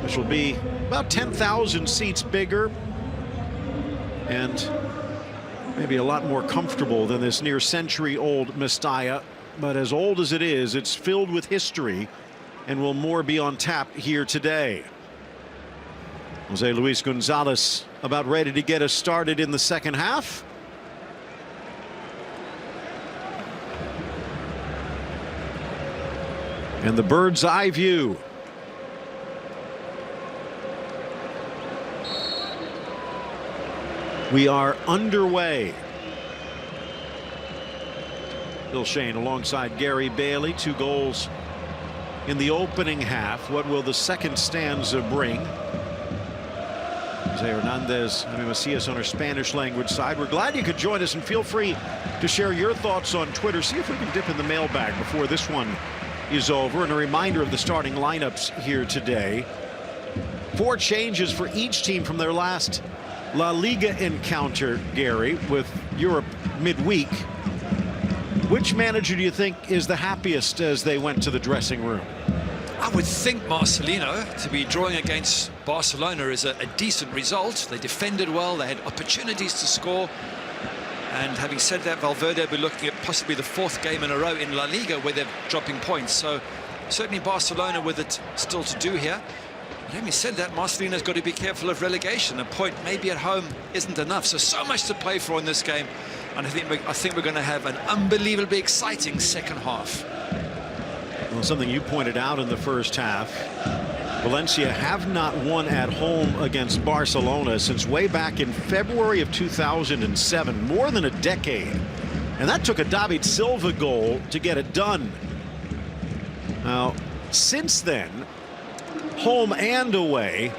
which will be about 10,000 seats bigger and maybe a lot more comfortable than this near century-old Mestalla. But as old as it is, it's filled with history, and will more be on tap here today. Jose Luis Gonzalez about ready to get us started in the second half. And the bird's eye view. We are underway. Bill Shane alongside Gary Bailey. 2 goals in the opening half. What will the second stanza bring? Jose Hernandez, Jaime Macias on our Spanish language side. We're glad you could join us, and feel free to share your thoughts on Twitter. See if we can dip in the mailbag before this one is over. And a reminder of the starting lineups here today. 4 changes for each team from their last La Liga encounter, Gary, with Europe midweek. Which manager do you think is the happiest as they went to the dressing room? I would think Marcelino. To be drawing against Barcelona is a decent result. They defended well, they had opportunities to score. And having said that, Valverde will be looking at possibly the 4th game in a row in La Liga where they're dropping points. So certainly Barcelona with it still to do here. But having said that, Marcelino's got to be careful of relegation. A point maybe at home isn't enough. So much to play for in this game. And I think we're going to have an unbelievably exciting second half. Well, something you pointed out in the first half. Valencia have not won at home against Barcelona since way back in February of 2007, more than a decade. And that took a David Silva goal to get it done. Now, since then, home and away,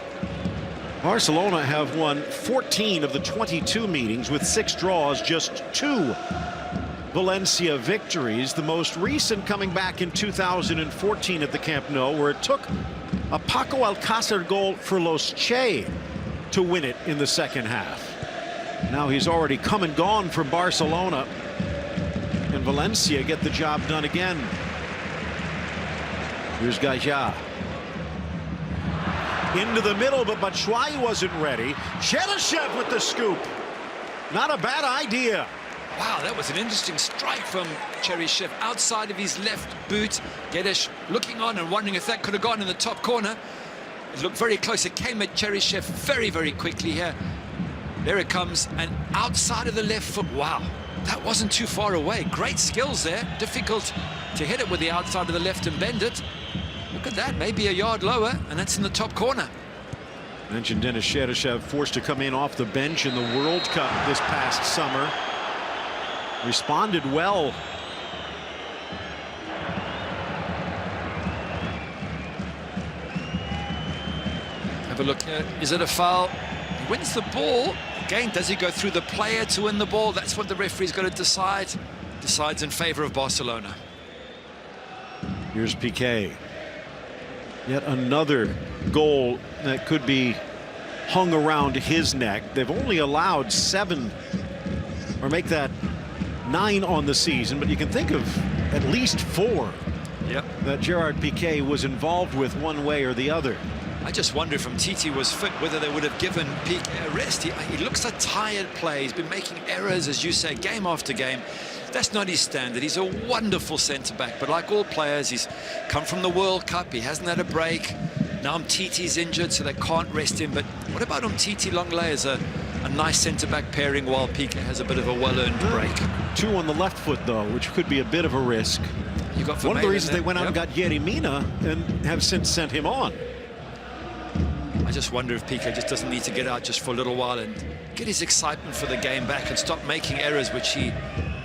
Barcelona have won 14 of the 22 meetings with 6 draws, just 2 Valencia victories. The most recent coming back in 2014 at the Camp Nou, where it took a Paco Alcácer goal for Los Che to win it in the second half. Now he's already come and gone from Barcelona, and Valencia get the job done again. Here's Gaja. Into the middle, but Batshuayi wasn't ready. Cheryshev with the scoop. Not a bad idea. Wow, that was an interesting strike from Cheryshev outside of his left boot. Guedes looking on and wondering if that could have gone in the top corner. It looked very close. It came at Cheryshev very, very quickly here. There it comes, and outside of the left foot. Wow, that wasn't too far away. Great skills there. Difficult to hit it with the outside of the left and bend it. Look at that, maybe a yard lower, and that's in the top corner. Mentioned Denis Cheryshev, forced to come in off the bench in the World Cup this past summer. Responded well. Have a look here. Is it a foul? He wins the ball. Again, does he go through the player to win the ball? That's what the referee's got to decide. Decides in favor of Barcelona. Here's Piqué. Yet another goal that could be hung around his neck. They've only allowed 7, or make that 9 on the season, but you can think of at least 4 that Gerard Piqué was involved with one way or the other. I just wonder if Umtiti was fit, whether they would have given Piqué a rest. He looks a tired player. He's been making errors, as you say, game after game. That's not his standard. He's a wonderful centre-back, but like all players, he's come from the World Cup. He hasn't had a break. Now Umtiti's injured, so they can't rest him. But what about Umtiti Longley as a nice centre-back pairing while Piqué has a bit of a well-earned break? 2 on the left foot, though, which could be a bit of a risk. You got one of the reasons they went out and got Yerry Mina and have since sent him on. I just wonder if Piqué just doesn't need to get out just for a little while and get his excitement for the game back and stop making errors, which he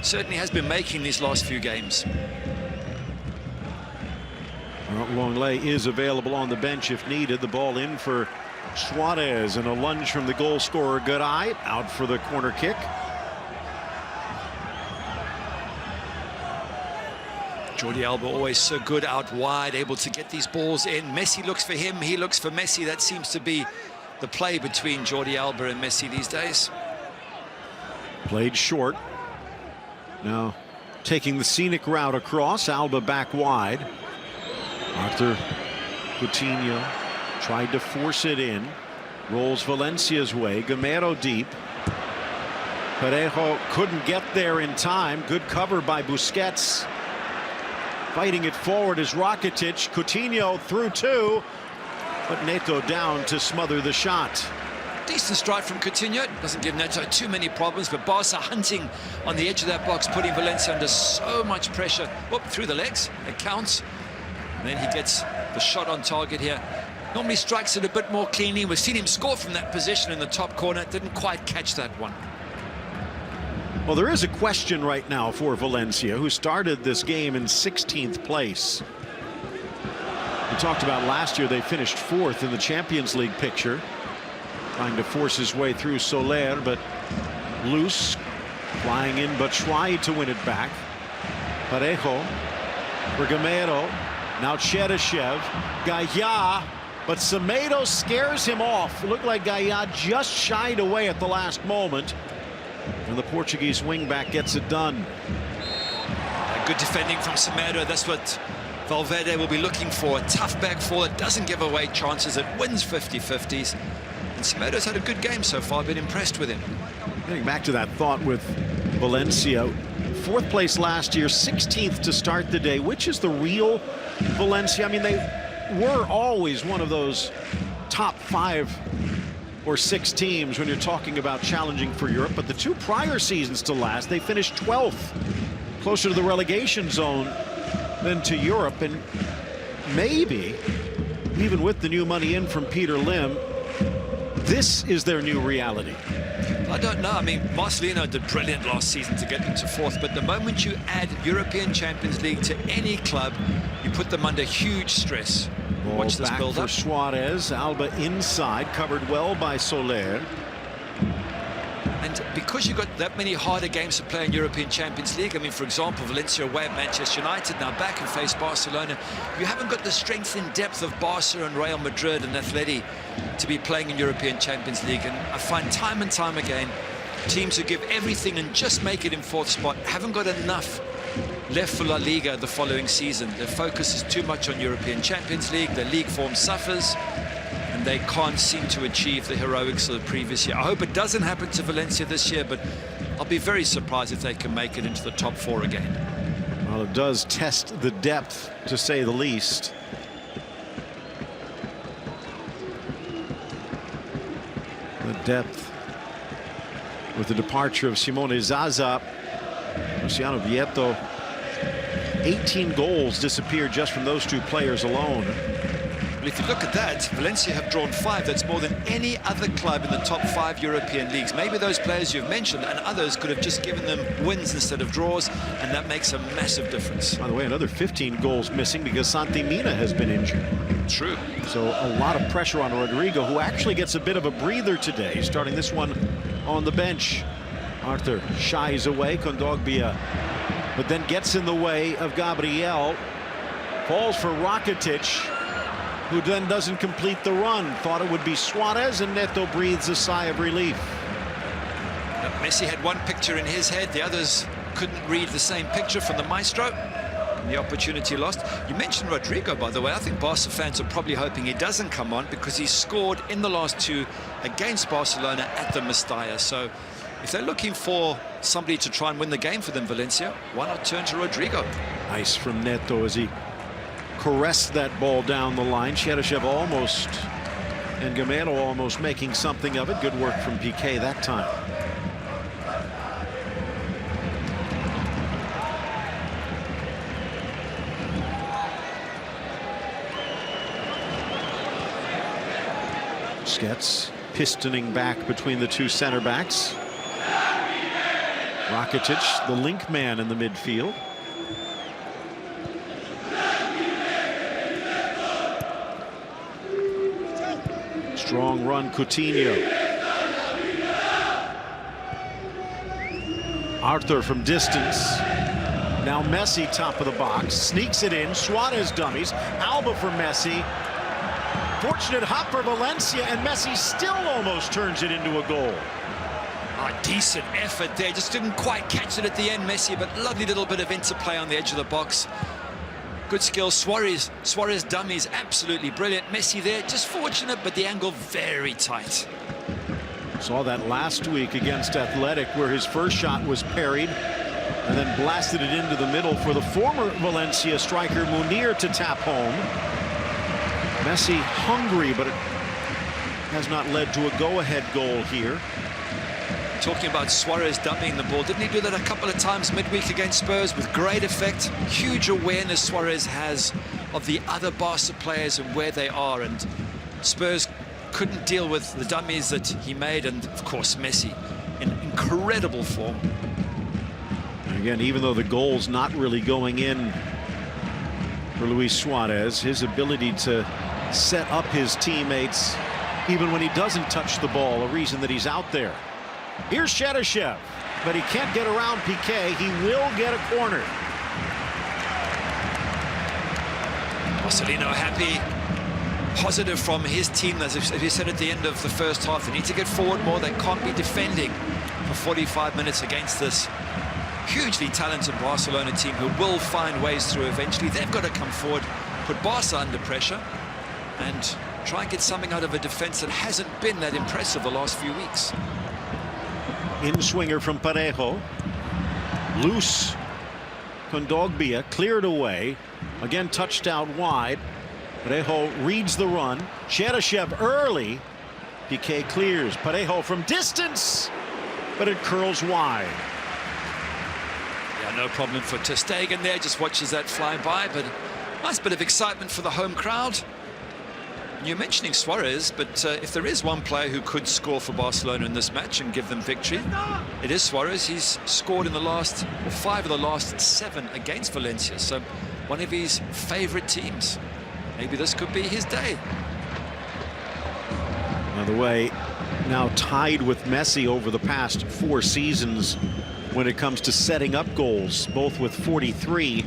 certainly has been making these last few games. Well, Longley is available on the bench if needed. The ball in for Suarez, and a lunge from the goal scorer Garay out for the corner kick. Jordi Alba always so good out wide, able to get these balls in. Messi looks for him, he looks for Messi. That seems to be the play between Jordi Alba and Messi these days. Played short. Now taking the scenic route across. Alba back wide. Arthur, Coutinho, Tried to force it in. Rolls Valencia's way. Gamero deep. Parejo couldn't get there in time. Good cover by Busquets. Fighting it forward is Rakitic. Coutinho through two. But Neto down to smother the shot. Decent strike from Coutinho. Doesn't give Neto too many problems, but Barca hunting on the edge of that box, putting Valencia under so much pressure. Whoop, through the legs. It counts. And then he gets the shot on target here. Normally strikes it a bit more cleanly. We've seen him score from that position in the top corner. Didn't quite catch that one. Well, there is a question right now for Valencia, who started this game in 16th place. We talked about last year they finished 4th in the Champions League picture. Trying to force his way through Soler, but loose. Flying in Batshuayi to win it back. Parejo for Gamero. Now Cheryshev. Gaya. But Semedo scares him off. It looked like Gaya just shied away at the last moment. And the Portuguese wingback gets it done. Good defending from Semedo. That's what Valverde will be looking for. A tough back four that doesn't give away chances. It wins 50-50s. And Semedo's had a good game so far. I've been impressed with him. Getting back to that thought with Valencia. 4th place last year, 16th to start the day. Which is the real Valencia? I mean, they were always one of those top 5 or 6 teams when you're talking about challenging for Europe. But the 2 prior seasons to last, they finished 12th, closer to the relegation zone than to Europe. And maybe, even with the new money in from Peter Lim, this is their new reality. I don't know. I mean, Marcelino did brilliant last season to get them to 4th, but the moment you add European Champions League to any club, you put them under huge stress. Watch this build up. For Suarez. Alba inside, covered well by Soler. And because you've got that many harder games to play in European Champions League, I mean, for example, Valencia away at Manchester United, now back and face Barcelona, you haven't got the strength and depth of Barca and Real Madrid and Atleti to be playing in European Champions League. And I find time and time again, teams who give everything and just make it in 4th spot haven't got enough left for La Liga the following season. Their focus is too much on European Champions League. Their league form suffers, and they can't seem to achieve the heroics of the previous year. I hope it doesn't happen to Valencia this year, but I'll be very surprised if they can make it into the top 4 again. Well, it does test the depth, to say the least. The depth with the departure of Simone Zaza. Luciano Vieto, 18 goals disappeared just from those 2 players alone. Well, if you look at that, Valencia have drawn 5. That's more than any other club in the top 5 European leagues. Maybe those players you've mentioned and others could have just given them wins instead of draws, and that makes a massive difference. By the way, another 15 goals missing because Santi Mina has been injured. True. So a lot of pressure on Rodrigo, who actually gets a bit of a breather today, starting this one on the bench. Arthur shies away, Kondogbia, but then gets in the way of Gabriel. Falls for Rakitic, who then doesn't complete the run. Thought it would be Suarez, and Neto breathes a sigh of relief. Messi had one picture in his head. The others couldn't read the same picture from the maestro. And the opportunity lost. You mentioned Rodrigo, by the way. I think Barca fans are probably hoping he doesn't come on because he scored in the last 2 against Barcelona at the Mestalla. So if they're looking for somebody to try and win the game for them, Valencia, why not turn to Rodrigo? Nice from Neto as he caressed that ball down the line. Cheryshev almost, and Gamero almost making something of it. Good work from Piqué that time. Busquets pistoning back between the 2 center backs. Rakitic, the link man in the midfield. Strong run, Coutinho. Arthur from distance. Now Messi, top of the box, sneaks it in. Suarez dummies. Alba for Messi. Fortunate hop for Valencia, and Messi still almost turns it into a goal. A decent effort there. Just didn't quite catch it at the end, Messi, but lovely little bit of interplay on the edge of the box. good skill. Suarez dummies, absolutely brilliant. Messi there, just fortunate, but the angle very tight. Saw that last week against Athletic, where his first shot was parried and then blasted it into the middle for the former Valencia striker Munir to tap home. Messi hungry, but it has not led to a go-ahead goal here. Talking about Suarez dumping the ball, didn't he do that a couple of times midweek against Spurs with great effect? Huge awareness Suarez has of the other Barca players and where they are, and Spurs couldn't deal with the dummies that he made, and of course Messi in incredible form. And again, even though the goal's not really going in for Luis Suarez, his ability to set up his teammates even when he doesn't touch the ball, a reason that he's out there. Here's Cheryshev, but he can't get around Piqué. He will get a corner. Marcelino happy, positive from his team. As he said at the end of the first half, they need to get forward more. They can't be defending for 45 minutes against this hugely talented Barcelona team who will find ways through eventually. They've got to come forward, put Barca under pressure, and try and get something out of a defense that hasn't been that impressive the last few weeks. In swinger from Parejo. Loose. Kondogbia cleared away. Again touched out wide. Parejo reads the run. Cheryshev early. Piqué clears. Parejo from distance, but it curls wide. Yeah, no problem for ter Stegen there. Just watches that fly by, but nice bit of excitement for the home crowd. You're mentioning Suarez, but if there is one player who could score for Barcelona in this match and give them victory, it is Suarez. He's scored in the last 5 of the last 7 against Valencia, so one of his favorite teams. Maybe this could be his day. By the way, now tied with Messi over the past 4 seasons when it comes to setting up goals, both with 43.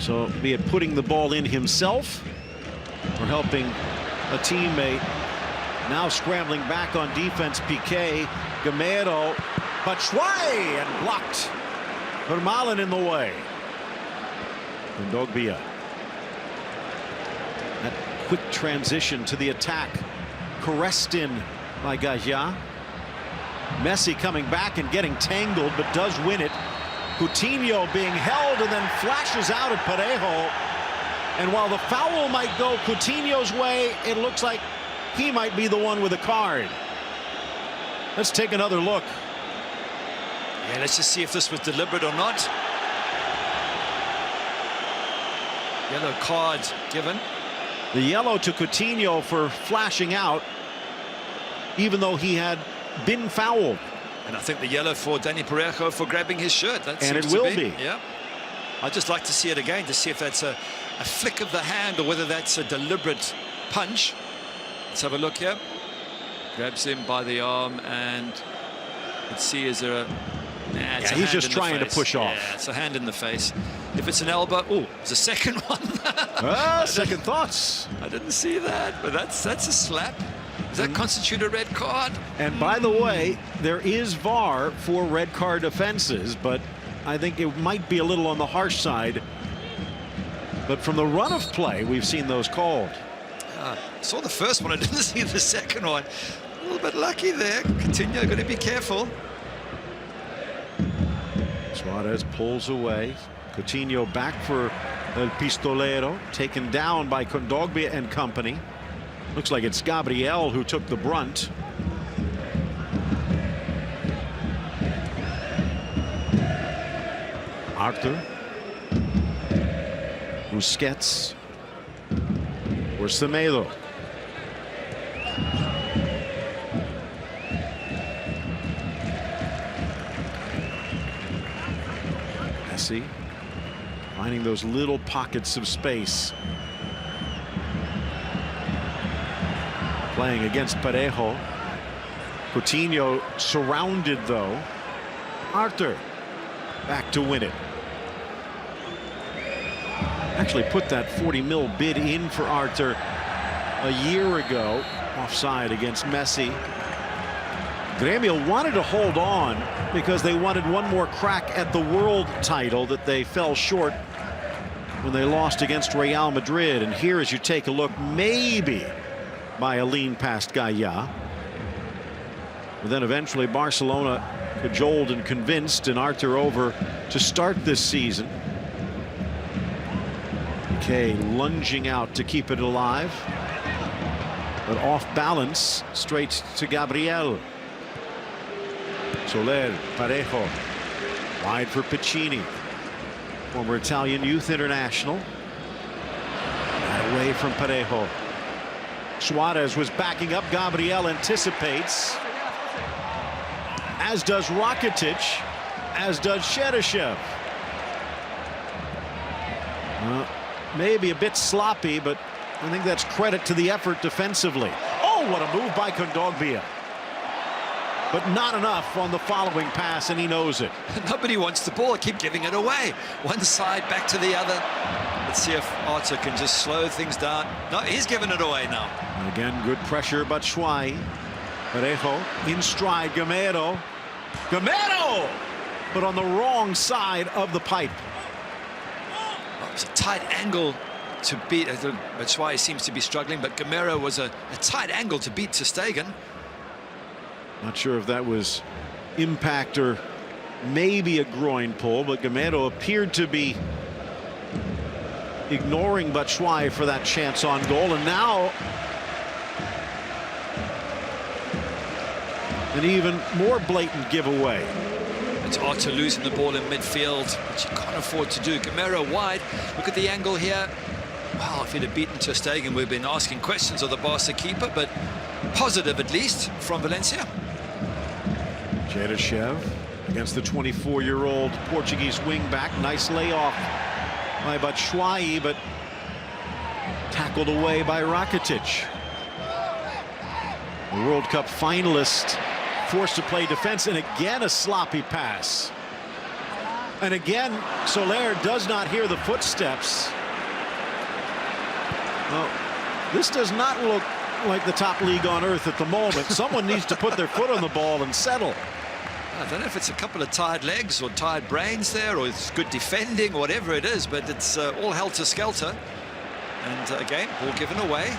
So be it putting the ball in himself or helping a teammate. Now scrambling back on defense, Piqué, Gamero, Batshuayi, and blocked. Vermaelen in the way. Kondogbia. That quick transition to the attack, caressed in by Gaja. Messi coming back and getting tangled, but does win it. Coutinho being held and then flashes out at Parejo. And while the foul might go Coutinho's way, it looks like he might be the one with a card. Let's take another look. Yeah, let's just see if this was deliberate or not. Yellow card given. The yellow to Coutinho for flashing out, even though he had been fouled. And I think the yellow for Dani Parejo for grabbing his shirt. That and it seems will to be. be. Yeah. I'd just like to see it again to see if that's a flick of the hand or whether that's a deliberate punch. Let's have a look here. Grabs him by the arm, and let's see, is there a... Nah, it's a he's hand just in the trying to face. push off. Yeah, it's a hand in the face. If it's an elbow, oh, it's a second one. Second thoughts. I didn't see that, but that's a slap. Does that constitute a red card? And by the way, there is VAR for red card offenses, but I think it might be a little on the harsh side. But from the run of play, we've seen those called. Saw the first one, I didn't see the second one. A little bit lucky there. Coutinho, got to be careful. Suarez pulls away. Coutinho back for El Pistolero, taken down by Kondogbia and company. Looks like it's Gabriel who took the brunt. Arthur. Busquets. Or Semedo. Messi finding those little pockets of space. Playing against Parejo. Coutinho surrounded though. Arthur back to win it. Actually put that 40 mil bid in for Arthur a year ago. Offside against Messi. Grêmio wanted to hold on because they wanted one more crack at the world title that they fell short when they lost against Real Madrid. And here, as you take a look, maybe by a lean past Gaia. But then eventually Barcelona cajoled and convinced and Arthur over to start this season. Piqué lunging out to keep it alive, but off balance straight to Gabriel. Soler, Parejo, wide for Piccini, former Italian youth international. Away from Parejo. Suarez was backing up. Gabriel anticipates, as does Rakitic, as does Cheryshev. Maybe a bit sloppy, but I think that's credit to the effort defensively. Oh, what a move by Kondogbia. But not enough on the following pass, and he knows it. Nobody wants the ball. Keep giving it away. One side, back to the other. Let's see if Arthur can just slow things down. No, he's giving it away now. And again, good pressure, but Batshuayi. Parejo in stride. Gamero. Gamero! But on the wrong side of the pipe. It was a tight angle to beat. Batshuayi seems to be struggling, but Gamero was a tight angle to beat ter Stegen. Not sure if that was impact or maybe a groin pull, but Gamero appeared to be ignoring Batshuayi for that chance on goal. And now an even more blatant giveaway. It's Arthur losing the ball in midfield, which you can't afford to do. Gamero wide. Look at the angle here. Wow, if he'd have beaten ter Stegen, we've been asking questions of the Barca keeper, but positive at least from Valencia. Cheryshev against the 24-year-old Portuguese wingback. Nice layoff by Batshuayi, but tackled away by Rakitic. The World Cup finalist forced to play defense, and again a sloppy pass. And again, Soler does not hear the footsteps. Well, this does not look like the top league on earth at the moment. Someone needs to put their foot on the ball and settle. I don't know if it's a couple of tired legs or tired brains there, or it's good defending, whatever it is, but it's all helter-skelter. And again, ball given away.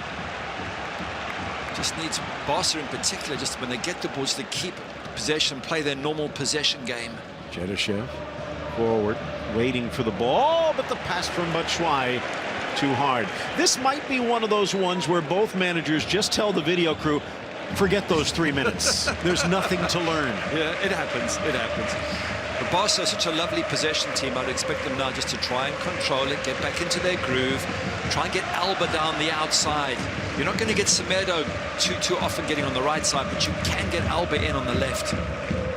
Just needs Barca in particular, just when they get the balls, to keep possession, play their normal possession game. Cheryshev forward, waiting for the ball, but the pass from Batshuayi too hard. This might be one of those ones where both managers just tell the video crew, forget those 3 minutes. There's nothing to learn. Yeah, it happens. It happens. But Barca are such a lovely possession team. I'd expect them now just to try and control it, get back into their groove, try and get Alba down the outside. You're not going to get Semedo too often getting on the right side, but you can get Alba in on the left.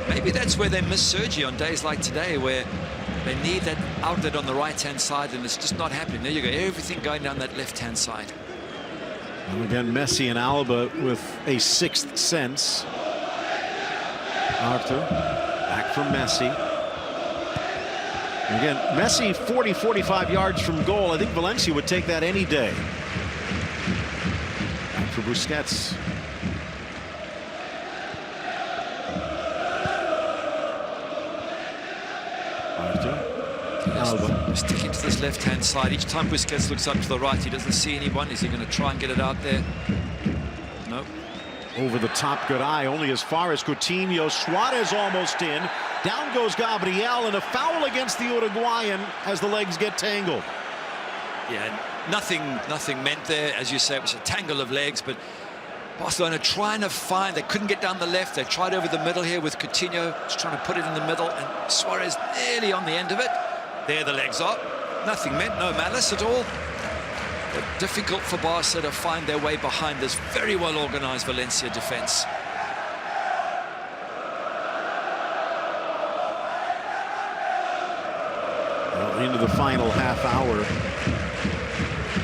Maybe that's where they miss Sergi on days like today, where they need that outlet on the right-hand side, and it's just not happening. There you go, everything going down that left-hand side. And again, Messi and Alba with a sixth sense. Arthur back from Messi. And again, Messi 40-45 yards from goal. I think Valencia would take that any day. Back for Busquets. Alba. Sticking to this left-hand side. Each time Busquets looks up to the right, he doesn't see anyone. Is he going to try and get it out there? No. Over the top, good eye, only as far as Coutinho. Suarez almost in. Down goes Gabriel, and a foul against the Uruguayan as the legs get tangled. Yeah, nothing meant there. As you say, it was a tangle of legs, but Barcelona trying to find, they couldn't get down the left. They tried over the middle here with Coutinho, just trying to put it in the middle, and Suarez nearly on the end of it. There the legs are. Nothing meant, no malice at all. But difficult for Barca to find their way behind this very well organized Valencia defense. Well, into the final half hour.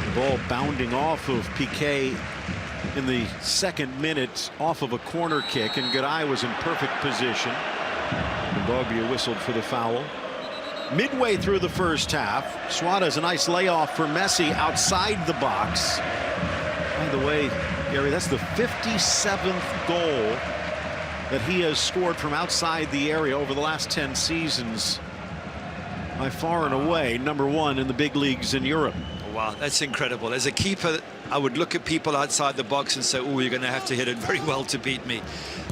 The ball bounding off of Piqué in the second minute off of a corner kick, and Garay was in perfect position. Kondogbia whistled for the foul. Midway through the first half, Suarez a nice layoff for Messi outside the box. By the way, Gary, that's the 57th goal that he has scored from outside the area over the last 10 seasons. by far and away #1 in the big leagues in Europe. Wow, that's incredible. As a keeper, I would look at people outside the box and say, oh, you're going to have to hit it very well to beat me.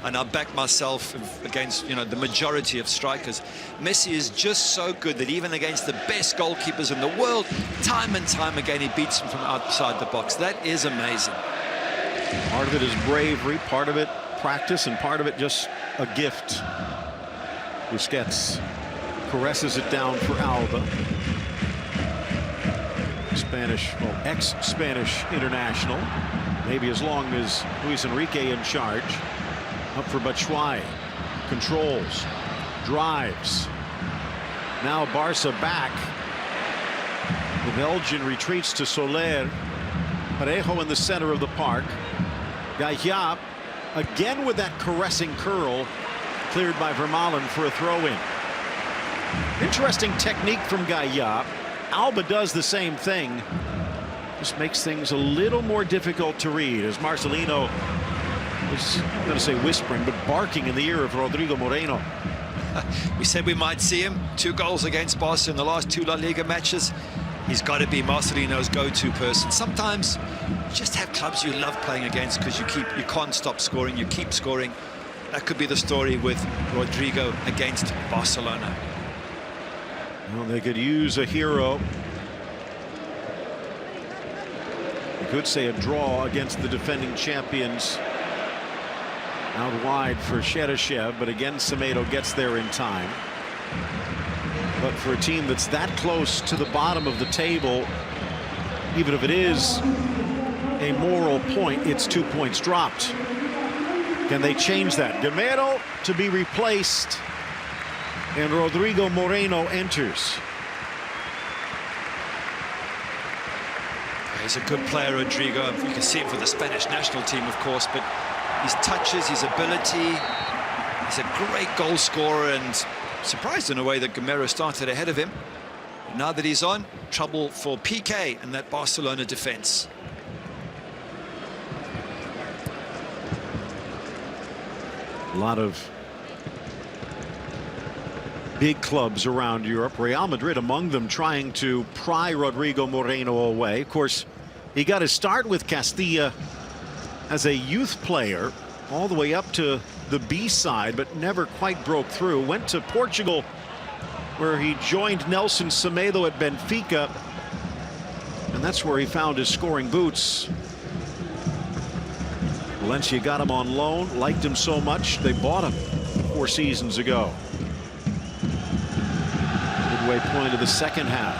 And I back myself against, the majority of strikers. Messi is just so good that even against the best goalkeepers in the world, time and time again, he beats them from outside the box. That is amazing. Part of it is bravery, part of it practice, and part of it just a gift. Busquets caresses it down for Alba. Spanish, well, ex-Spanish international, maybe as long as Luis Enrique in charge. Up for Batshuayi, controls, drives. Now Barca back. The Belgian retreats to Soler. Parejo in the center of the park. Gaia again with that caressing curl, cleared by Vermaelen for a throw-in. Interesting technique from Gaia. Alba does the same thing. Just makes things a little more difficult to read as Marcelino is, I'm going to say whispering, but barking in the ear of Rodrigo Moreno. We said we might see him. 2 goals against Barca in the last 2 La Liga matches. He's got to be Marcelino's go-to person. Sometimes you just have clubs you love playing against because you can't stop scoring, you keep scoring. That could be the story with Rodrigo against Barcelona. Well, they could use a hero. You could say a draw against the defending champions. Out wide for Cheryshev, but again Semedo gets there in time. But for a team that's that close to the bottom of the table, even if it is a moral point, it's 2 points dropped. Can they change that? Gamero to be replaced, and Rodrigo Moreno enters. He's a good player, Rodrigo. You can see him for the Spanish national team, of course, but his touches, his ability, he's a great goal scorer, and surprised in a way that Gamero started ahead of him. But now that he's on, trouble for PK and that Barcelona defense. A lot of big clubs around Europe, Real Madrid among them, trying to pry Rodrigo Moreno away. Of course, he got his start with Castilla as a youth player all the way up to the B side, but never quite broke through. Went to Portugal, where he joined Nelson Semedo at Benfica, and that's where he found his scoring boots. Valencia got him on loan, liked him so much they bought him 4 seasons ago. Midway point of the second half.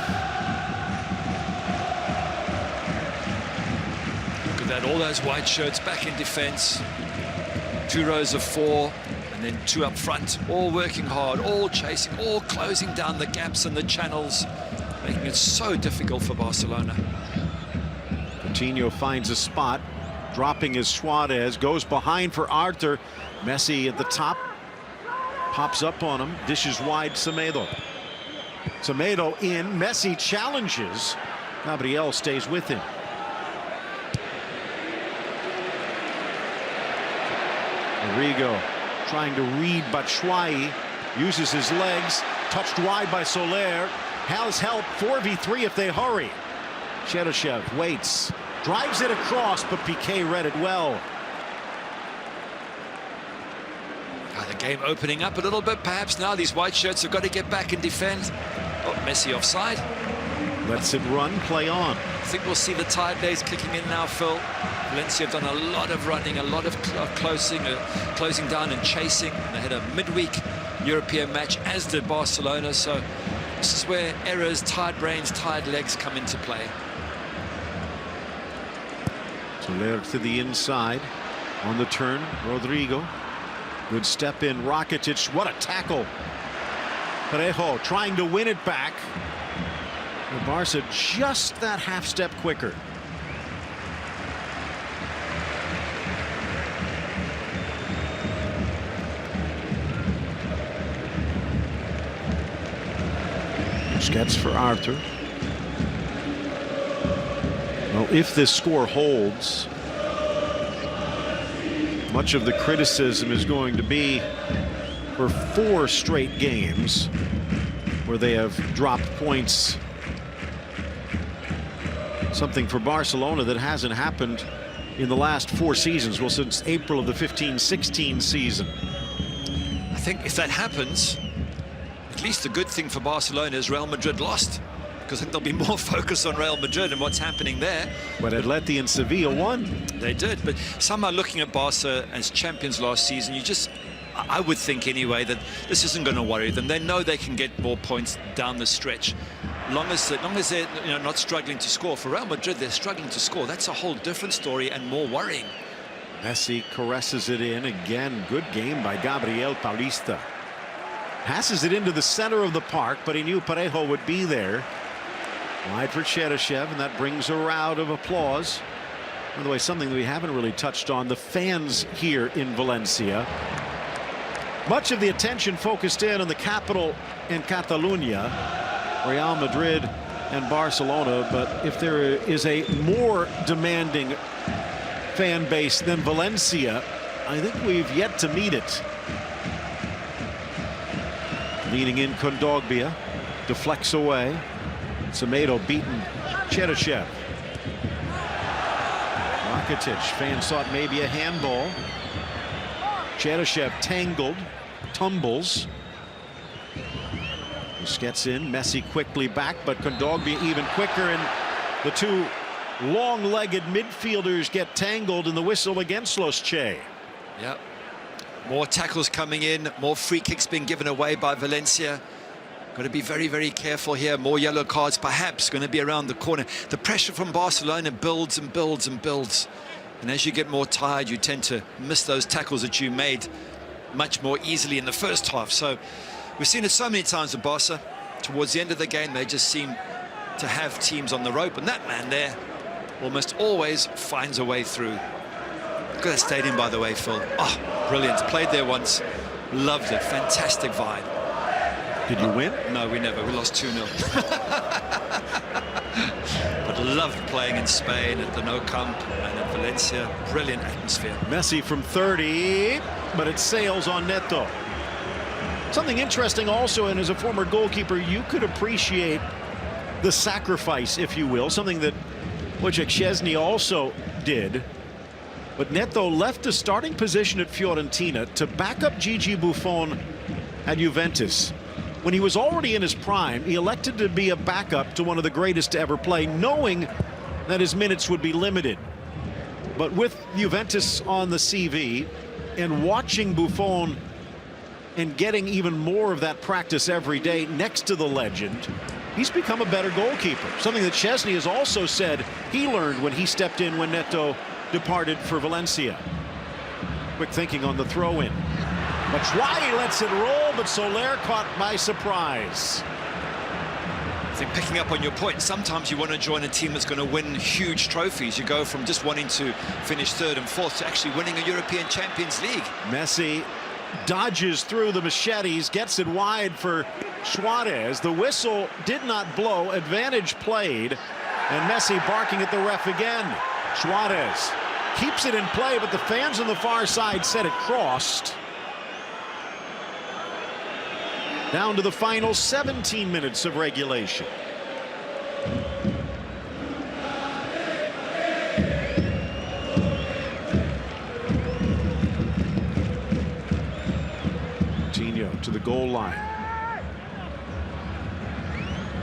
Look at that, all those white shirts back in defense. 2 rows of 4, and then 2 up front, all working hard, all chasing, all closing down the gaps and the channels, making it so difficult for Barcelona. Coutinho finds a spot, dropping his Suarez, goes behind for Arthur. Messi at the top, pops up on him, dishes wide Semedo. Semedo in, Messi challenges, Gabriel stays with him. Rodrigo trying to read Batshuayi, uses his legs, touched wide by Soler, has help 4v3 if they hurry. Cheryshev waits, drives it across, but Piqué read it well. The game opening up a little bit, perhaps now these white shirts have got to get back and defend. Oh, Messi offside. Lets it run, play on. I think we'll see the tide days kicking in now, Phil. Valencia have done a lot of running, a lot of closing down and chasing. They had a midweek European match, as did Barcelona. So this is where errors, tired brains, tired legs come into play. Soler to the inside. On the turn, Rodrigo. Good step in, Rakitic. What a tackle. Parejo trying to win it back. And Barca just that half step quicker. Busquets for Arthur. Well, if this score holds, much of the criticism is going to be for 4 straight games where they have dropped points. Something for Barcelona that hasn't happened in the last 4 seasons. Well, since April of the 15-16 season. I think if that happens, at least the good thing for Barcelona is Real Madrid lost, because I think there'll be more focus on Real Madrid and what's happening there. But Atleti and Sevilla won. They did, but somehow looking at Barca as champions last season, I would think anyway that this isn't going to worry them. They know they can get more points down the stretch. Long as they're not struggling to score. For Real Madrid, they're struggling to score. That's a whole different story and more worrying. Messi caresses it in again. Good game by Gabriel Paulista. Passes it into the center of the park, but he knew Parejo would be there. Wide for Cheryshev, and that brings a round of applause. By the way, something that we haven't really touched on, the fans here in Valencia. Much of the attention focused in on the capital in Catalonia, Real Madrid and Barcelona, but if there is a more demanding fan base than Valencia, I think we've yet to meet it. Leaning in Kondogbia, deflects away. Semedo beaten Cheryshev. Rakitic, fans thought maybe a handball. Cheryshev tangled, tumbles. Busquets in, Messi quickly back, but Kondogbia even quicker, and the two long-legged midfielders get tangled in the whistle against Los Che. Yep. More tackles coming in, more free kicks being given away by Valencia. Got to be very, very careful here. More yellow cards perhaps going to be around the corner. The pressure from Barcelona builds and builds and builds. And as you get more tired, you tend to miss those tackles that you made much more easily in the first half. So we've seen it so many times with Barca. Towards the end of the game, they just seem to have teams on the rope. And that man there almost always finds a way through. Look at that stadium, by the way, Phil. Oh, brilliant. Played there once. Loved it. Fantastic vibe. Did you win? No, we never. We lost 2-0. But loved playing in Spain at the Nou Camp and at Valencia. Brilliant atmosphere. Messi from 30, but it sails on Neto. Something interesting also, and as a former goalkeeper, you could appreciate the sacrifice, if you will, something that Wojciech Szczesny also did. But Neto left a starting position at Fiorentina to back up Gigi Buffon at Juventus. When he was already in his prime, he elected to be a backup to one of the greatest to ever play, knowing that his minutes would be limited. But with Juventus on the CV and watching Buffon and getting even more of that practice every day next to the legend, he's become a better goalkeeper. Something that Szczesny has also said he learned when he stepped in when Neto departed for Valencia. Quick thinking on the throw-in. Batshuayi lets it roll, but Soler caught by surprise. I think picking up on your point, sometimes you want to join a team that's going to win huge trophies. You go from just wanting to finish 3rd and 4th to actually winning a European Champions League. Messi dodges through the machetes, gets it wide for Suarez. The whistle did not blow. Advantage played, and Messi barking at the ref again. Suarez keeps it in play, but the fans on the far side said it crossed. Down to the final 17 minutes of regulation. Coutinho to the goal line.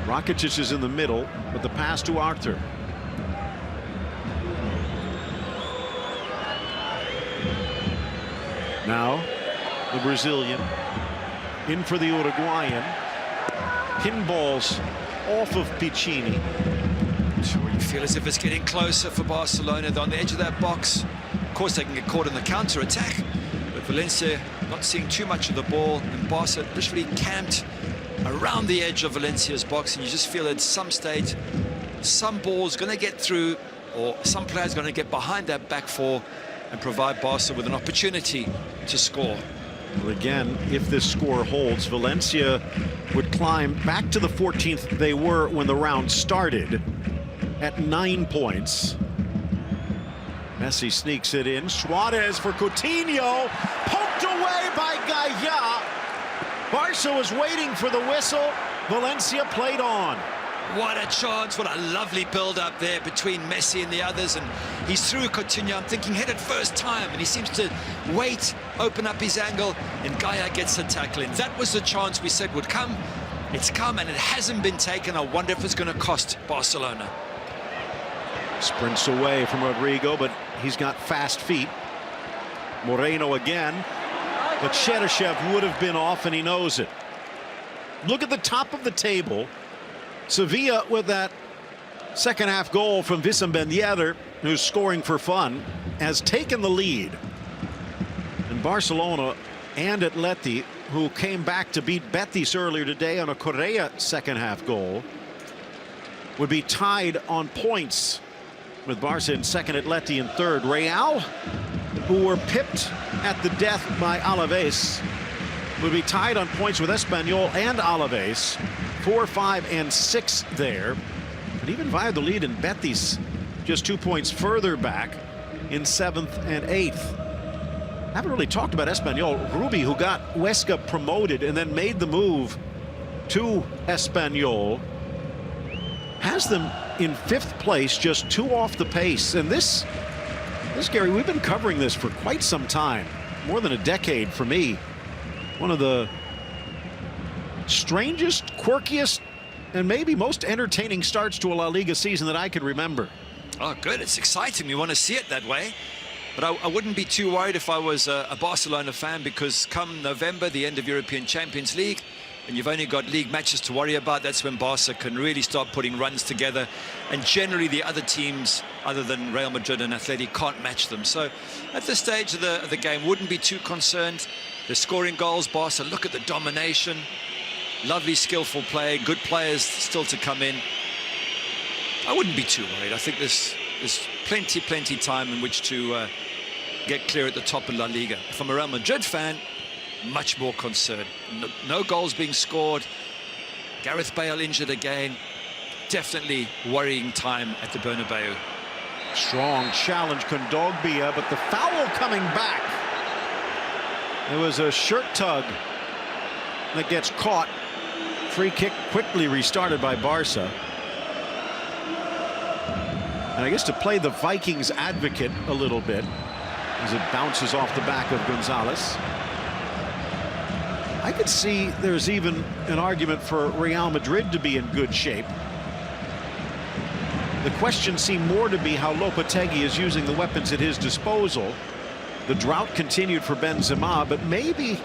Rakitic is in the middle, but the pass to Arthur. Now the Brazilian in for the Uruguayan. Pinballs off of Piccini. Sure, you feel as if it's getting closer for Barcelona. They're on the edge of that box. Of course, they can get caught in the counter-attack, but Valencia not seeing too much of the ball, and Barca literally camped around the edge of Valencia's box, and you just feel at some stage some ball's going to get through, or some player's going to get behind that back four and provide Barca with an opportunity to score. Well, again, if this score holds, Valencia would climb back to the 14th they were when the round started at 9 points. Messi sneaks it in. Suarez for Coutinho. Poked away by Gaia. Barca was waiting for the whistle, Valencia played on. What a chance, what a lovely build-up there between Messi and the others, and he's through Coutinho. I'm thinking headed first time, and he seems to wait, open up his angle, and Gaia gets the tackle in. That was the chance we said would come. It's come, and it hasn't been taken. I wonder if it's going to cost Barcelona. Sprints away from Rodrigo, but he's got fast feet. Moreno again, but Cheryshev would have been off, and he knows it. Look at the top of the table. Sevilla, with that second half goal from Wissam Ben Yedder, who's scoring for fun, has taken the lead. And Barcelona and Atleti, who came back to beat Betis earlier today on a Correa second half goal, would be tied on points with Barca in second, Atleti in third. Real, who were pipped at the death by Alaves, would be tied on points with Espanyol and Alaves. 4, 5, and 6 there. And even Valladolid and Betis just 2 points further back in 7th and 8th. Haven't really talked about Espanyol. Rubi, who got Huesca promoted and then made the move to Espanyol, has them in 5th place, just 2 off the pace. And this, Gary, we've been covering this for quite some time, more than a decade for me. One of the strangest, quirkiest, and maybe most entertaining starts to a La Liga season that I can remember. Oh, good. It's exciting. We want to see it that way. But I wouldn't be too worried if I was a Barcelona fan, because come November, the end of European Champions League, and you've only got league matches to worry about, that's when Barca can really start putting runs together. And generally the other teams, other than Real Madrid and Atleti, can't match them. So at this stage of the game, wouldn't be too concerned. They're scoring goals, Barca. Look at the domination. Lovely, skillful play, good players still to come in. I wouldn't be too worried. I think there's plenty time in which to get clear at the top of La Liga. If I'm a Real Madrid fan, much more concerned. No goals being scored. Gareth Bale injured again. Definitely worrying time at the Bernabeu. Strong challenge, Kondogbia, but the foul coming back. It was a shirt tug that gets caught. Free kick quickly restarted by Barca. And I guess to play the Vikings advocate a little bit, as it bounces off the back of Gonzalez, I could see there's even an argument for Real Madrid to be in good shape. The question seemed more to be how Lopetegui is using the weapons at his disposal. The drought continued for Benzema, but maybe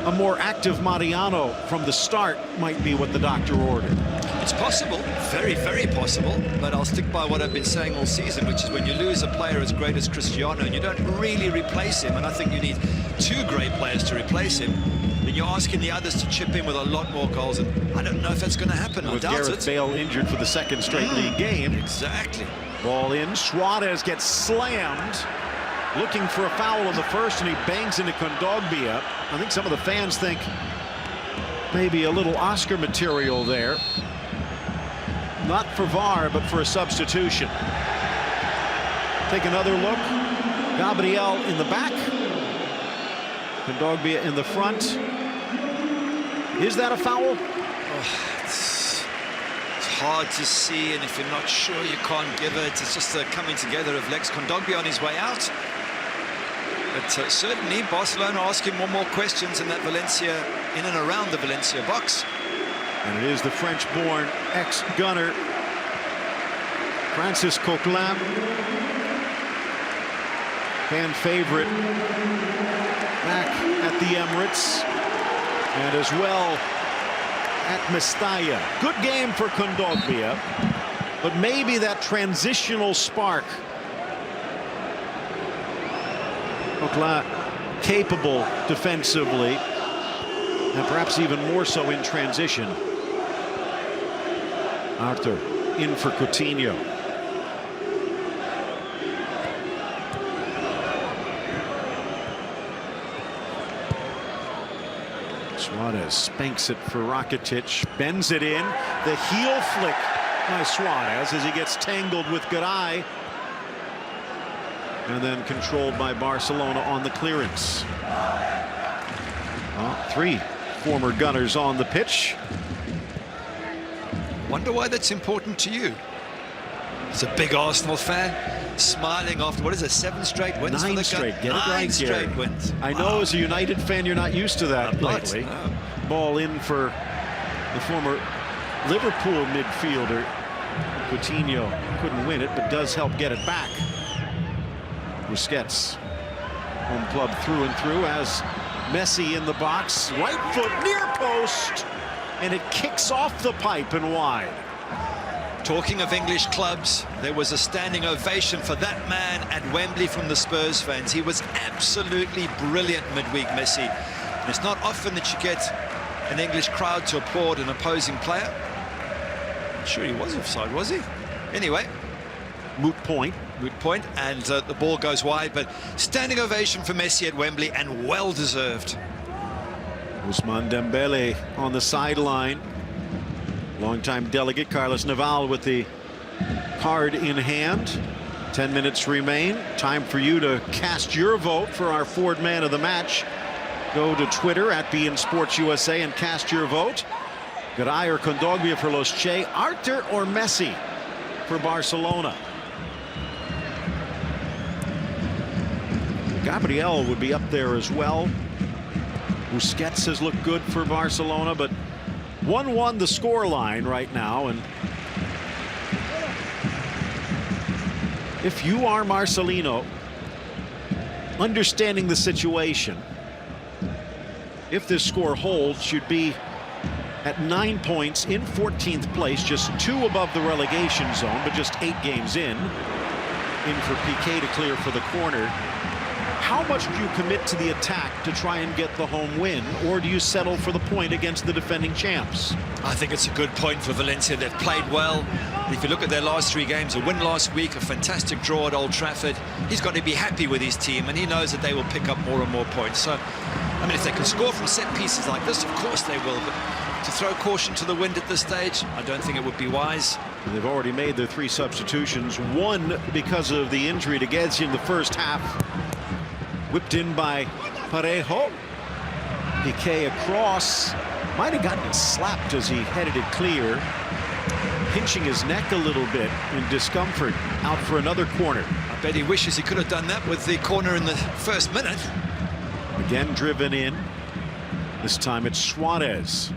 a more active Mariano from the start might be what the doctor ordered. It's possible, very possible, but I'll stick by what I've been saying all season, which is when you lose a player as great as Cristiano and you don't really replace him, and I think you need 2 great players to replace him, then you're asking the others to chip in with a lot more goals, and I don't know if that's going to happen. I doubt Gareth it. Bale injured for the 2nd straight league game. Exactly. Ball in, Suarez gets slammed, looking for a foul in the first, and he bangs into Kondogbia. I think some of the fans think maybe a little Oscar material there. Not for VAR, but for a substitution. Take another look. Gabriel in the back. Kondogbia in the front. Is that a foul? Oh, it's hard to see, and if you're not sure, you can't give it. It's just a coming together of legs. Kondogbia on his way out. But certainly Barcelona asking more questions in that Valencia, in and around the Valencia box. And it is the French-born ex-gunner, Francis Coquelin, fan favorite back at the Emirates, and as well at Mestalla. Good game for Kondogbia, but maybe that transitional spark. Coquelin capable defensively, and perhaps even more so in transition. Arthur in for Coutinho. Suarez spanks it for Rakitic, bends it in. The heel flick by Suarez as he gets tangled with Garay. And then controlled by Barcelona on the clearance. 3 former Gunners on the pitch. Wonder why that's important to you. He's a big Arsenal fan, smiling after, what is it, 7 straight wins? 9 straight, get it right, 9 straight Gary. wins. I know as a United fan you're not used to that I'm not, lately. no. Ball in for the former Liverpool midfielder. Coutinho couldn't win it, but does help get it back. Busquets, home club through and through, as Messi in the box, right foot near post, and it kicks off the pipe and wide. Talking of English clubs, there was a standing ovation for that man at Wembley from the Spurs fans. He was absolutely brilliant midweek, Messi. And it's not often that you get an English crowd to applaud an opposing player. I'm sure he was offside, was he? Anyway, Moot point. and the ball goes wide, but standing ovation for Messi at Wembley, and well deserved. Ousmane Dembele on the sideline. Longtime delegate Carlos Naval with the card in hand. 10 minutes remain. Time for you to cast your vote for our Ford Man of the Match. Go to Twitter at beIN Sports USA and cast your vote. Garay or Kondogbia for Los Che, Arthur or Messi for Barcelona. Gabriel would be up there as well. Busquets has looked good for Barcelona, but 1-1 the score line right now. And if you are Marcelino, understanding the situation, if this score holds, you'd be at 9 points in 14th place, just 2 above the relegation zone, but just 8 games in for Piqué to clear for the corner. How much do you commit to the attack to try and get the home win, or do you settle for the point against the defending champs? I think it's a good point for Valencia. They've played well. If you look at their last 3 games, a win last week, a fantastic draw at Old Trafford. He's got to be happy with his team, and he knows that they will pick up more and more points. So, I mean, if they can score from set pieces like this, of course they will. But to throw caution to the wind at this stage, I don't think it would be wise. They've already made their 3 substitutions. 1 because of the injury to Gedzi in the first half. Whipped in by Parejo. Piqué across. Might have gotten slapped as he headed it clear. Pinching his neck a little bit in discomfort. Out for another corner. I bet he wishes he could have done that with the corner in the first minute. Again driven in. This time it's Suarez.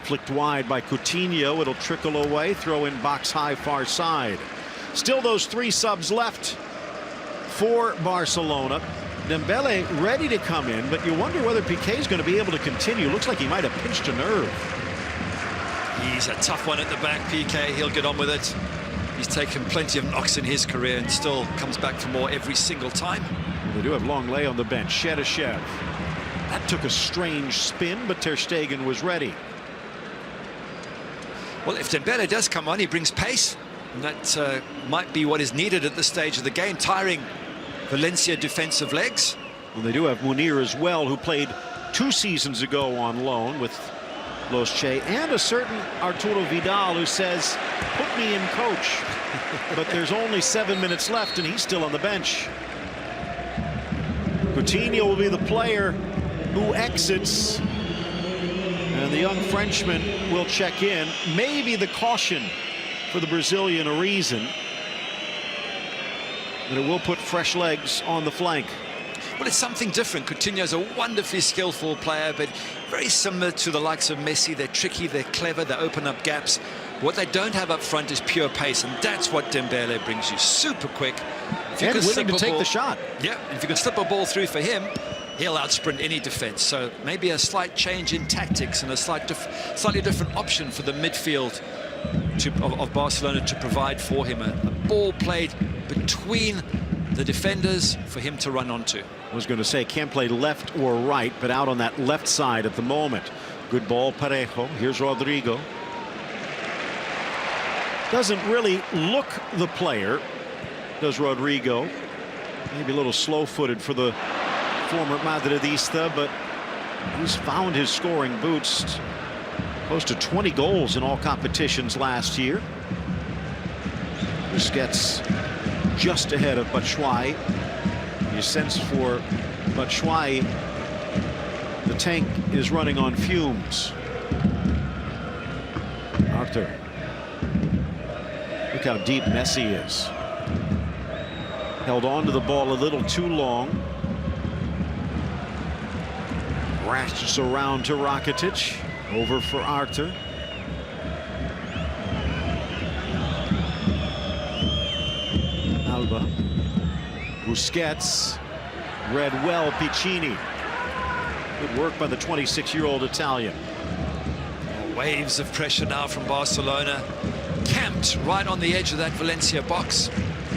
Flicked wide by Coutinho. It'll trickle away. Throw in box high far side. Still those 3 subs left for Barcelona. Dembele ready to come in, but you wonder whether Piqué is going to be able to continue. Looks like he might have pinched a nerve. He's a tough one at the back, Piqué. He'll get on with it. He's taken plenty of knocks in his career and still comes back for more every single time. They do have Longley on the bench. Cheryshev. That took a strange spin, but Ter Stegen was ready. Well, if Dembele does come on, he brings pace. And that might be what is needed at this stage of the game, tiring Valencia defensive legs. Well, they do have Munir as well, who played 2 seasons ago on loan with Los Che, and a certain Arturo Vidal who says, put me in, coach. But there's only 7 minutes left and he's still on the bench. Coutinho will be the player who exits, and the young Frenchman will check in. Maybe the caution for the Brazilian a reason, but it will put fresh legs on the flank. Well, it's something different. Coutinho's a wonderfully skillful player, but very similar to the likes of Messi. They're tricky, they're clever, they open up gaps. What they don't have up front is pure pace, and that's what Dembele brings you. Super quick. If you And willing to take the shot. Yeah, if you can slip a ball through for him, he'll outsprint any defense. So maybe a slight change in tactics and a slightly different option for the midfield of Barcelona to provide for him. A ball played between the defenders for him to run onto. I was going to say can't play left or right, but out on that left side at the moment. Good ball, Parejo. Here's Rodrigo. Doesn't really look the player, does Rodrigo. Maybe a little slow-footed for the former Madridista, but he's found his scoring boots. Close to 20 goals in all competitions last year. Busquets just ahead of Batshuayi. You sense for Batshuayi, the tank is running on fumes. Arthur Look how deep Messi is. Held on to the ball a little too long. Rashes around to Rakitic. Over for Arthur. Alba. Busquets. Read well Piccini. Good work by the 26-year-old Italian. Waves of pressure now from Barcelona. Camped right on the edge of that Valencia box.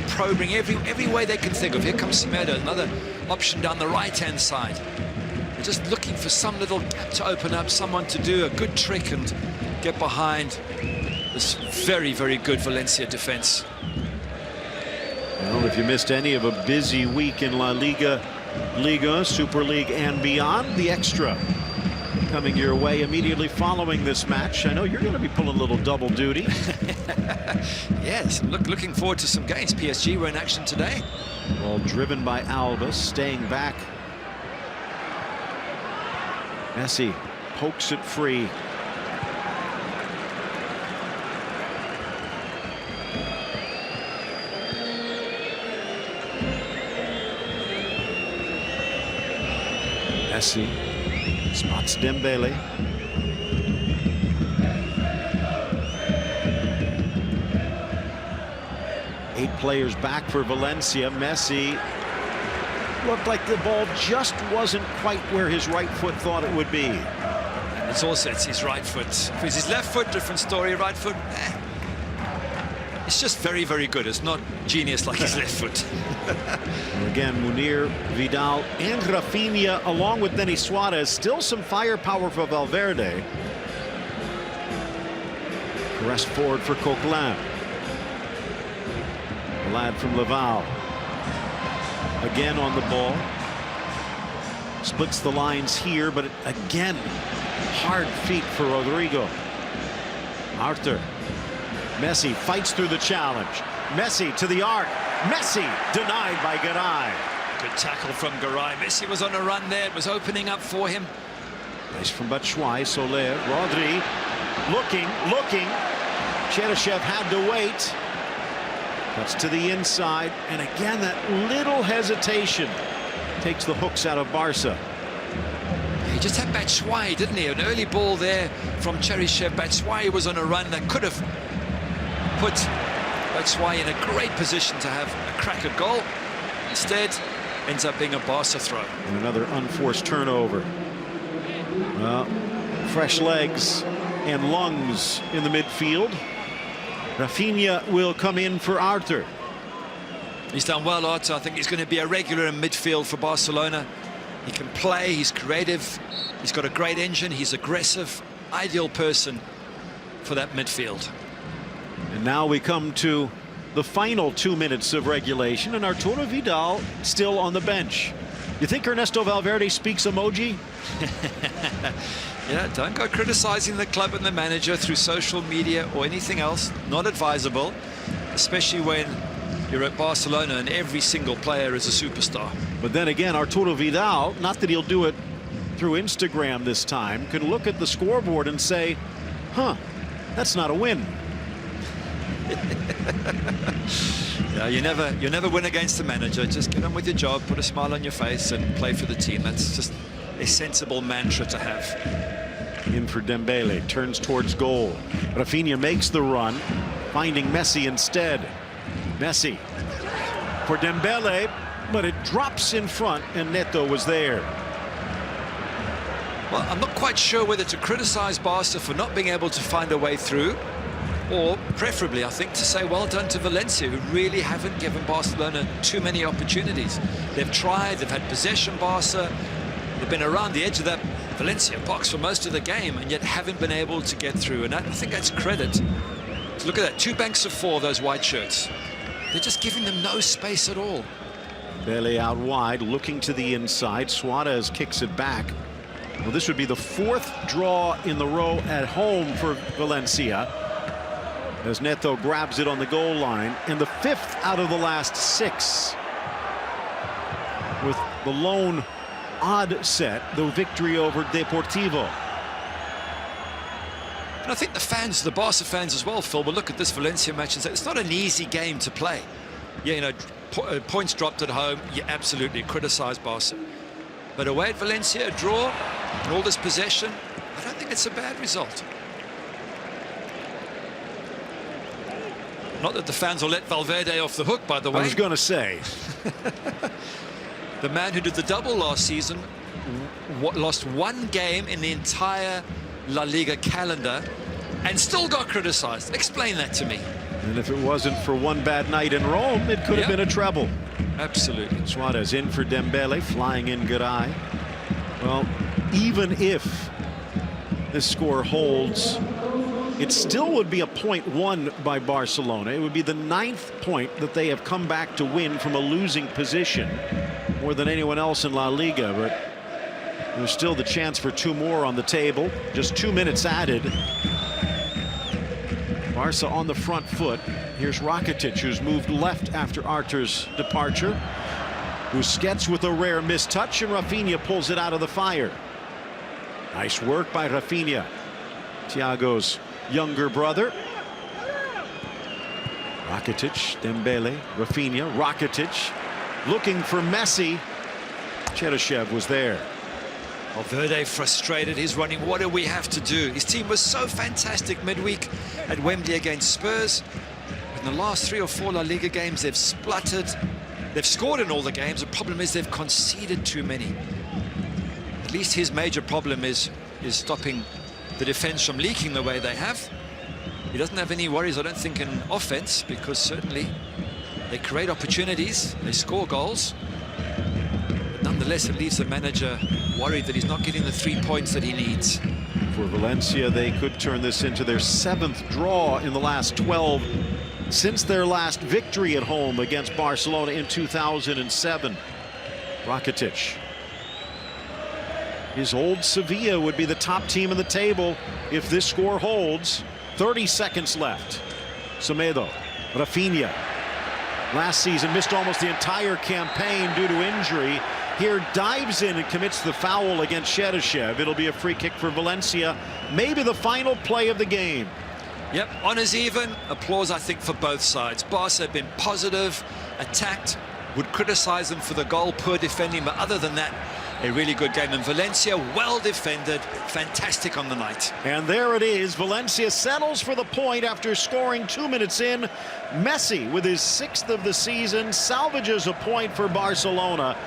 Probing every way they can think of. Here comes Semedo, another option down the right-hand side. They're just looking for some little gap to open up, someone to do a good trick and get behind this very, very good Valencia defense. Well, if you missed any of a busy week in La Liga, Super League and beyond, the extra coming your way immediately following this match. I know you're going to be pulling a little double duty. Yes, looking forward to some games. PSG were in action today. Ball driven by Alba, staying back. Messi pokes it free. Messi spots Dembele. Eight players back for Valencia. Messi looked like the ball just wasn't quite where his right foot thought it would be. It's his right foot. If it's his left foot, different story. Right foot, it's just very, very good. It's not genius like his left foot. Again, Munir, Vidal, and Rafinha, along with Denis Suarez. Still some firepower for Valverde. Pressed forward for Coquelin. The lad from Laval. Again on the ball. Splits the lines here, but again, hard feet for Rodrigo. Arthur. Messi fights through the challenge. Messi to the arc. Messi denied by Garay. Good tackle from Garay. Messi was on a run there. It was opening up for him. Nice from Batshuayi. Soler. Rodri. Looking. Cheryshev had to wait. Cuts to the inside. And again, that little hesitation takes the hooks out of Barca. He just had Batshuayi, didn't he? An early ball there from Cheryshev. Batshuayi was on a run that could have put Batshuayi in a great position to have a crack at goal. Instead, ends up being a Barca throw. And another unforced turnover. Well, fresh legs and lungs in the midfield. Rafinha will come in for Arthur. He's done well, Arthur. I think he's going to be a regular in midfield for Barcelona. He can play, he's creative, he's got a great engine, he's aggressive. Ideal person for that midfield. And now we come to the final 2 minutes of regulation, and Arturo Vidal still on the bench. You think Ernesto Valverde speaks emoji? Yeah, don't go criticizing the club and the manager through social media or anything else. Not advisable, especially when you're at Barcelona and every single player is a superstar. But then again, Arturo Vidal, not that he'll do it through Instagram this time, can look at the scoreboard and say, huh, that's not a win. Yeah, you never win against the manager. Just get on with your job, put a smile on your face and play for the team. That's just a sensible mantra to have. In for Dembele, turns towards goal. Rafinha makes the run, finding Messi instead. Messi for Dembele, but it drops in front and Neto was there. Well, I'm not quite sure whether to criticize Barca for not being able to find a way through, or preferably, I think, to say well done to Valencia, who really haven't given Barcelona too many opportunities. They've tried, they've had possession, Barca. They've been around the edge of that Valencia box for most of the game and yet haven't been able to get through. And I think that's credit. So look at that, 2 banks of 4, those white shirts. They're just giving them no space at all. Dembele out wide, looking to the inside. Suarez kicks it back. Well, this would be the 4th draw in the row at home for Valencia, as Neto grabs it on the goal line, and the 5th out of the last 6. With the lone odd set, the victory over Deportivo. And I think the fans, the Barca fans as well, Phil, will look at this Valencia match and say it's not an easy game to play. Yeah, you know, points dropped at home, you absolutely criticise Barca. But away at Valencia, a draw, and all this possession, I don't think it's a bad result. Not that the fans will let Valverde off the hook, by the way. I was going to say. The man who did the double last season lost one game in the entire La Liga calendar and still got criticised. Explain that to me. And if it wasn't for one bad night in Rome, it could have been a treble. Absolutely. Suarez in for Dembele, flying in good eye. Well, even if this score holds, it still would be a point won by Barcelona. It would be the 9th point that they have come back to win from a losing position, more than anyone else in La Liga. But there's still the chance for 2 more on the table. Just 2 minutes added. Barca on the front foot. Here's Rakitic, who's moved left after Arthur's departure. Busquets with a rare missed touch, and Rafinha pulls it out of the fire. Nice work by Rafinha, Thiago's younger brother. Rakitic, Dembele, Rafinha, Rakitic, looking for Messi. Cheryshev was there. Valverde frustrated. He's running. What do we have to do? His team was so fantastic midweek at Wembley against Spurs. In the last 3 or 4 La Liga games, they've spluttered. They've scored in all the games. The problem is they've conceded too many. At least his major problem is stopping the defense from leaking the way they have. He doesn't have any worries, I don't think, in offense, because certainly they create opportunities, they score goals. But nonetheless, it leaves the manager worried that he's not getting the 3 points that he needs. For Valencia, they could turn this into their 7th draw in the last 12 since their last victory at home against Barcelona in 2007. Rakitic. His old Sevilla would be the top team in the table if this score holds. 30 seconds left. Semedo, Rafinha. Last season missed almost the entire campaign due to injury. Here dives in and commits the foul against Cheryshev. It'll be a free kick for Valencia. Maybe the final play of the game. Yep, honours even. Applause, I think, for both sides. Barca have been positive, attacked, would criticise them for the goal, poor defending, but other than that, a really good game. And Valencia, well defended, fantastic on the night. And there it is. Valencia settles for the point after scoring 2 minutes in. Messi, with his 6th of the season, salvages a point for Barcelona.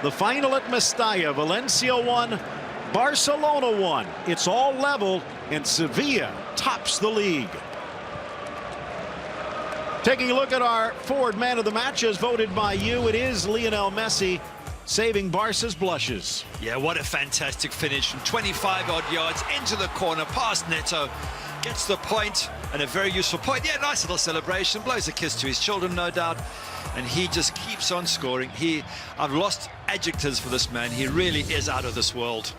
The final at Mestalla, Valencia 1, Barcelona 1. It's all level, and Sevilla tops the league. Taking a look at our forward man of the match as voted by you, it is Lionel Messi, saving Barca's blushes. Yeah, what a fantastic finish from 25-odd yards into the corner, past Neto, gets the point, and a very useful point. Yeah, nice little celebration, blows a kiss to his children, no doubt, and he just keeps on scoring. I've lost adjectives for this man. He really is out of this world.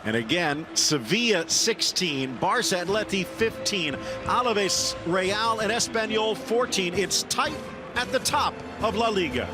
And again, Sevilla 16, Barca Atleti 15, Alaves, Real, and Espanyol 14. It's tight at the top of La Liga.